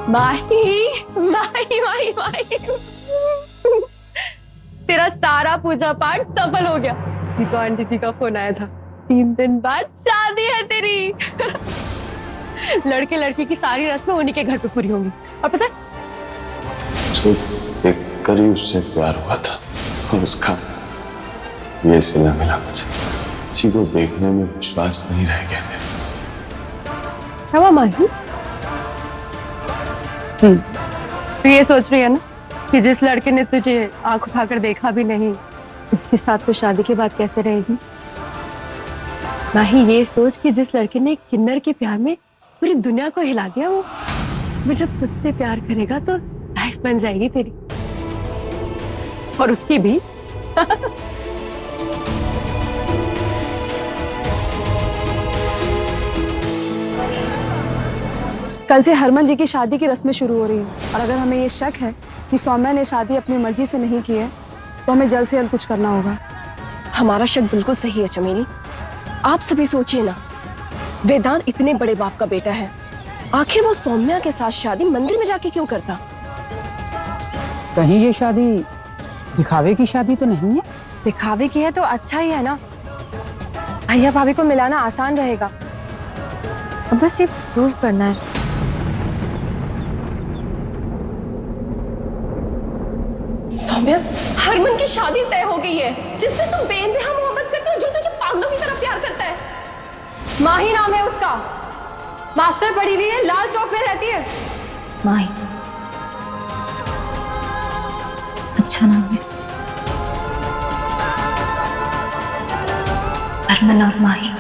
माही माही माही माही, तेरा सारा पूजा पाठ सफल हो गया। तो आंटी जी का फोन आया था, 3 दिन बाद शादी है तेरी। लड़के लड़की की सारी रस्में उन्हीं के घर पे पूरी होंगी। और पता है, उसको देखकर ही उससे प्यार हुआ था और उसका ये सिला मिला मुझे। किसी को देखने में विश्वास नहीं रह गया मेरा। क्या माही? तो ये सोच रही है ना कि जिस लड़के ने तुझे आंख उठाकर देखा भी नहीं, उसके साथ तो शादी के बाद कैसे रहेगी? माही, ये सोच कि जिस लड़के ने किन्नर के प्यार में पूरी दुनिया को हिला दिया, वो जब तुझसे प्यार करेगा तो लाइफ बन जाएगी तेरी और उसकी भी। कल से हरमन जी की शादी की रस्में शुरू हो रही हैं और अगर हमें ये शक है कि सौम्या ने शादी अपनी मर्जी से नहीं की है तो हमें जल्द से जल्द कुछ करना होगा। हमारा शक बिल्कुल सही है चमेली। आप सभी सोचिए ना, वेदांत इतने बड़े बाप का बेटा है, आखिर वो सौम्या के साथ शादी मंदिर में जाके क्यों करता? कहीं ये शादी दिखावे की शादी तो नहीं है? दिखावे की है तो अच्छा ही है ना, भैया भाभी को मिलाना आसान रहेगा। अब बस ये प्रूव करना है। सौम्या, हरमन की शादी तय हो गई है, जिससे तुम बेइंतहा मोहब्बत करते हो, जो तुझे पागलों की तरह प्यार करता है। माही नाम है उसका, मास्टर पढ़ी हुई है, लाल चौक में रहती है। माही अच्छा नाम है। हरमन और माही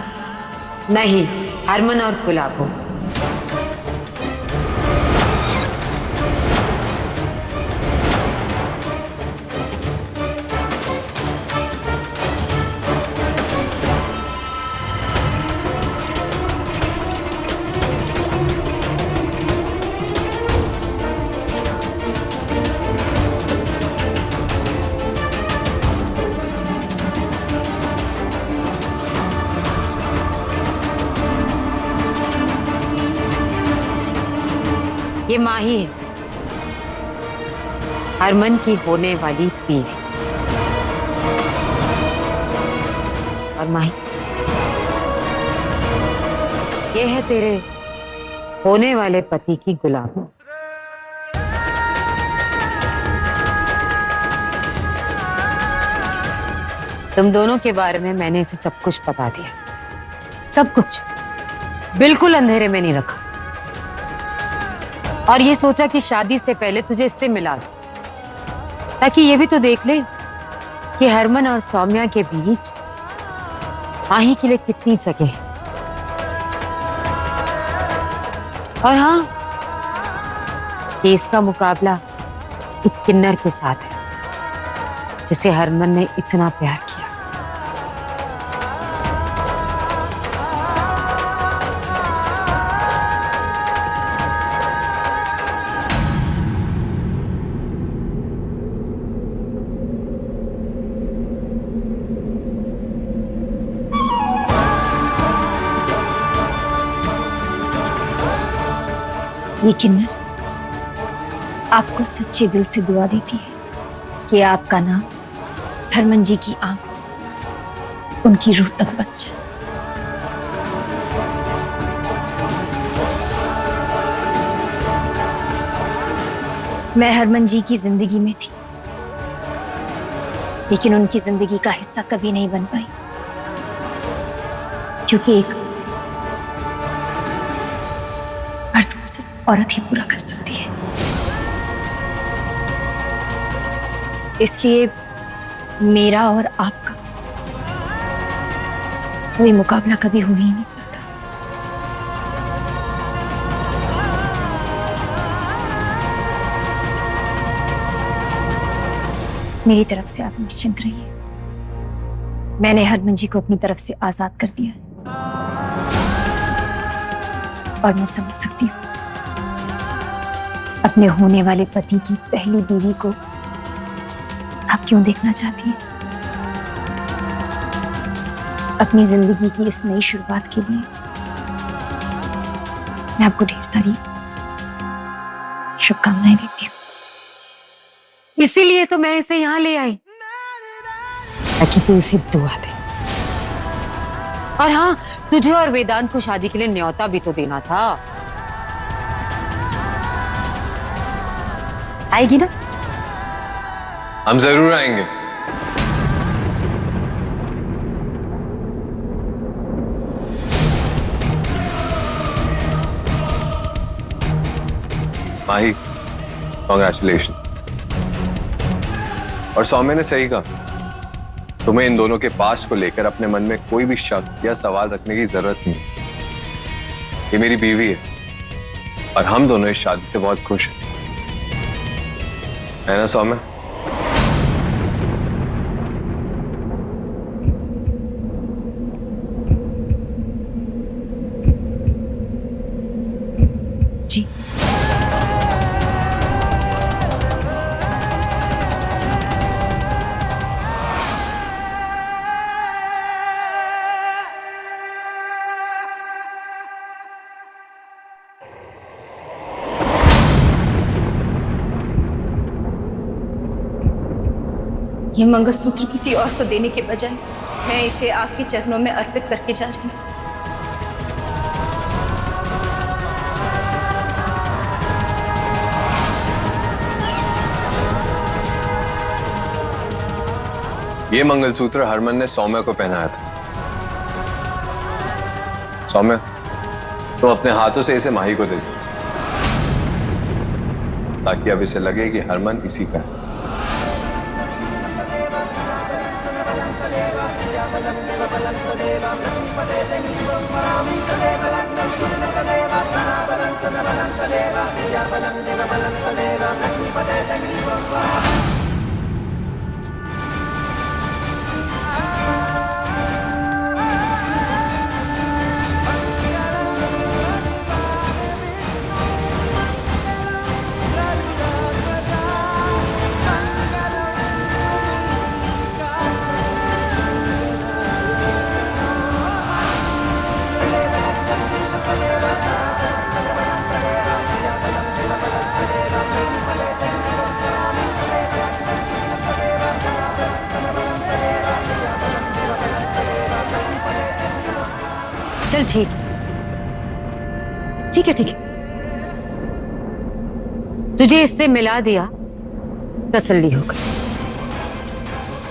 नहीं, हरमन और गुलाबो। ये माही है, हरमन की होने वाली बीवी। और माही, ये है तेरे होने वाले पति की गुलाबो। तुम दोनों के बारे में मैंने इसे सब कुछ बता दिया, सब कुछ, बिल्कुल अंधेरे में नहीं रखा। और ये सोचा कि शादी से पहले तुझे इससे मिला दूं, ताकि ये भी तो देख ले कि हरमन और सौम्या के बीच माही के लिए कितनी जगह है। और हाँ, कि इसका मुकाबला एक किन्नर के साथ है, जिसे हरमन ने इतना प्यार किया। ये किन्नर आपको सच्चे दिल से दुआ देती है कि आपका नाम हरमन जी की आंखों से उनकी रूह तक बस जाए। मैं हरमन जी की जिंदगी में थी, लेकिन उनकी जिंदगी का हिस्सा कभी नहीं बन पाई, क्योंकि एक अर्थ को सिर्फ औरत ही पूरा कर सकती है। इसलिए मेरा और आपका कोई मुकाबला कभी हो ही नहीं सकता। मेरी तरफ से आप निश्चिंत रहिए, मैंने हरमन जी को अपनी तरफ से आजाद कर दिया है। और मैं समझ सकती हूँ अपने होने वाले पति की पहली बीवी को आप क्यों देखना चाहती हैं। अपनी जिंदगी की इस नई शुरुआत के लिए मैं आपको ढेर सारी शुभकामनाएं देती हूँ। इसीलिए तो मैं इसे यहाँ ले आई, ताकि तू उसे दुआ दे। और हाँ, तुझे और वेदांत को शादी के लिए न्योता भी तो देना था। आएगी ना? हम जरूर आएंगे। माही, कॉन्ग्रेचुलेशन। और सौम्य ने सही कहा, तुम्हें इन दोनों के पास को लेकर अपने मन में कोई भी शक या सवाल रखने की जरूरत नहीं। ये मेरी बीवी है और हम दोनों इस शादी से बहुत खुश हैं, है ना सौम्य? जी। ये मंगलसूत्र किसी और को देने के बजाय मैं इसे आपके चरणों में अर्पित करके जा रही हूँ। ये मंगलसूत्र हरमन ने सौम्य को पहनाया था। सौम्य, तो अपने हाथों से इसे माही को दे दो, ताकि अब इसे लगे कि हरमन इसी का है। चल ठीक है, ठीक है, ठीक है। तुझे इससे मिला दिया, तसल्ली हो गई।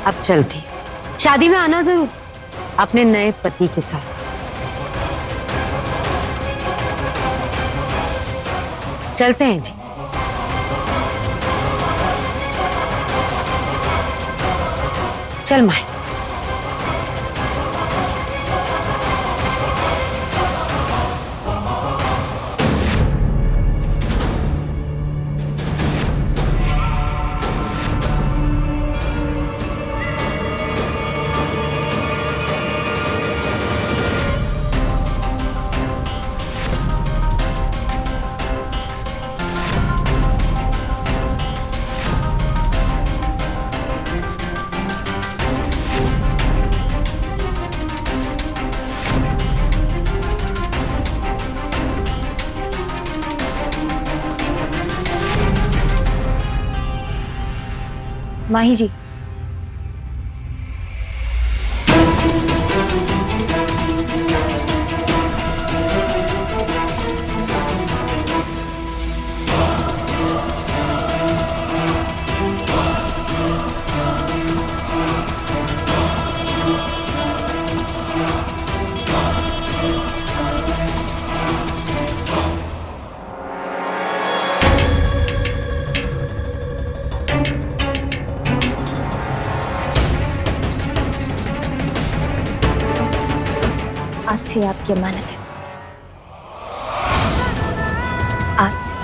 अब चलती है। शादी में आना जरूर, अपने नए पति के साथ। चलते हैं जी। चल माही। माही जी, आज से आपकी अमानत है। आज से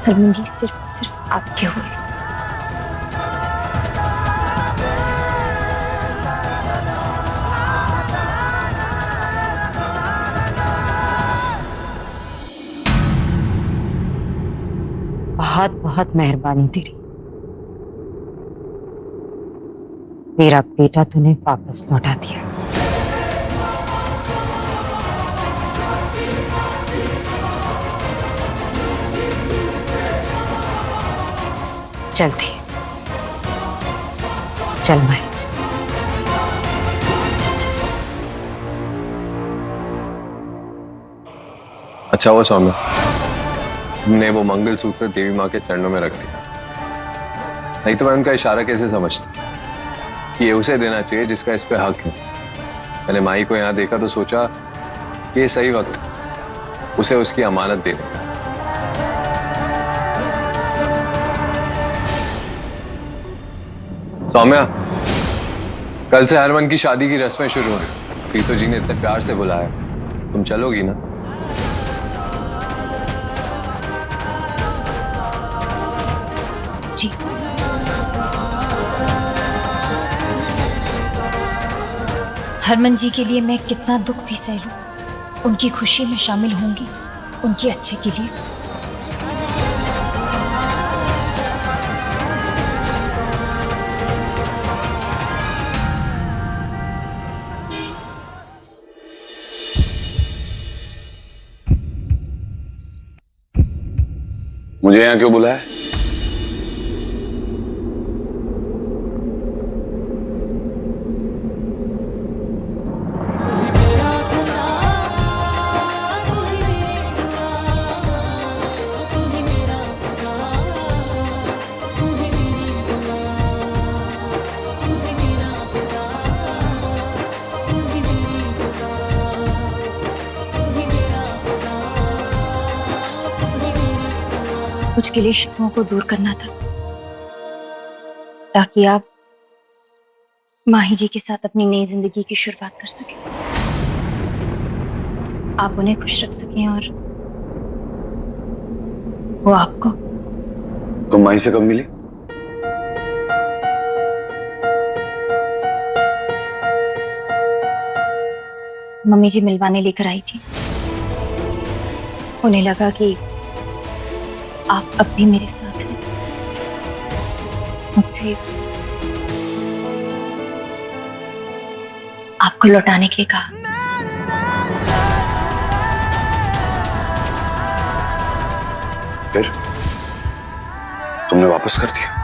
हरमन जी सिर्फ आपके हुए। बहुत बहुत मेहरबानी तेरी। मेरा बेटा तूने वापस लौटा दिया। चलती। चल माही। अच्छा हुआ सौम्या, हमने वो मंगलसूत्र देवी माँ के चरणों में रख दिया, नहीं तो मैं उनका इशारा कैसे समझता कि ये उसे देना चाहिए जिसका इस पे हक है। मैंने माई को यहाँ देखा तो सोचा कि ये सही वक्त है उसे उसकी अमानत देने का। सौम्या, कल से हरमन की शादी की रस्में शुरू हैं। प्रीतो जी ने इतने प्यार से बुलाया, तुम चलोगी ना? जी। हरमन जी के लिए मैं कितना दुख भी सह लूं, उनकी खुशी में शामिल होंगी, उनके अच्छे के लिए। मुझे यहाँ क्यों बुलाया? कुछ गिले शिकवों को दूर करना था, ताकि आप माही जी के साथ अपनी नई जिंदगी की शुरुआत कर सकें, आप उन्हें खुश रख सकें और वो आपको। तुम माही से कब मिली? मम्मी जी मिलवाने लेकर आई थी। उन्हें लगा कि आप अब भी मेरे साथ हैं, मुझसे आपको लौटाने के लिए कहा। फिर तुमने वापस कर दिया?